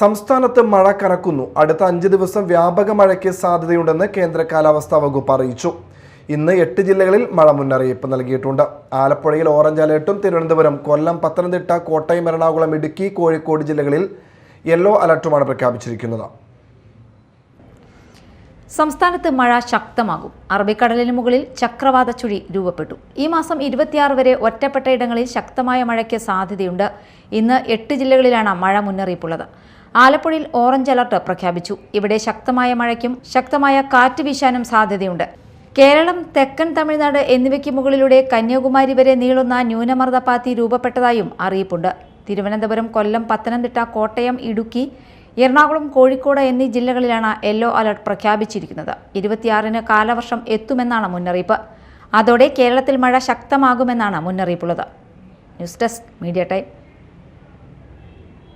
സംസ്ഥാനത്ത് മഴ കനക്കുന്നു. അടുത്ത 5 ദിവസം വ്യാപക മഴയ്ക്ക് സാധ്യതയുണ്ടെന്ന് കേന്ദ്ര കാലാവസ്ഥാ വകുപ്പ് അറിയിച്ചു. ഇന്ന് 8 ജില്ലകളിൽ മഴ മുന്നറിയിപ്പ് നൽകിയിട്ടുണ്ട്. ആലപ്പുഴയിൽ ഓറഞ്ച് അലർട്ടും തിരുവനന്തപുരം, കൊല്ലം, പത്തനംതിട്ട, കോട്ടയം, എറണാകുളം, ഇടുക്കി, കോഴിക്കോട് ജില്ലകളിൽ യെല്ലോ അലർട്ടുമാണ് പ്രഖ്യാപിച്ചിരിക്കുന്നത്. സംസ്ഥാനത്ത് മഴ ശക്തമാകും. അറബിക്കടലിന് മുകളിൽ ചക്രവാത ചുഴി രൂപപ്പെട്ടു. ഈ മാസം 26 വരെ ഒറ്റപ്പെട്ട ഇടങ്ങളിൽ ശക്തമായ മഴയ്ക്ക് സാധ്യതയുണ്ട്. ഇന്ന് 8 ജില്ലകളിലാണ് മഴ മുന്നറിയിപ്പുള്ളത്. ആലപ്പുഴയിൽ ഓറഞ്ച് അലർട്ട് പ്രഖ്യാപിച്ചു. ഇവിടെ ശക്തമായ മഴയ്ക്കും ശക്തമായ കാറ്റ് വീശാനും സാധ്യതയുണ്ട്. കേരളം, തെക്കൻ തമിഴ്നാട് എന്നിവയ്ക്ക് മുകളിലൂടെ കന്യാകുമാരി വരെ നീളുന്ന ന്യൂനമർദ്ദപാത്തി രൂപപ്പെട്ടതായും അറിയിപ്പുണ്ട്. തിരുവനന്തപുരം, കൊല്ലം, പത്തനംതിട്ട, കോട്ടയം, ഇടുക്കി, എറണാകുളം, കോഴിക്കോട് എന്നീ ജില്ലകളിലാണ് യെല്ലോ അലർട്ട് പ്രഖ്യാപിച്ചിരിക്കുന്നത്. 26-ന് കാലവർഷം എത്തുമെന്നാണ് മുന്നറിയിപ്പ്. അതോടെ കേരളത്തിൽ മഴ ശക്തമാകുമെന്നാണ് മുന്നറിയിപ്പുള്ളത്. News desk, media time.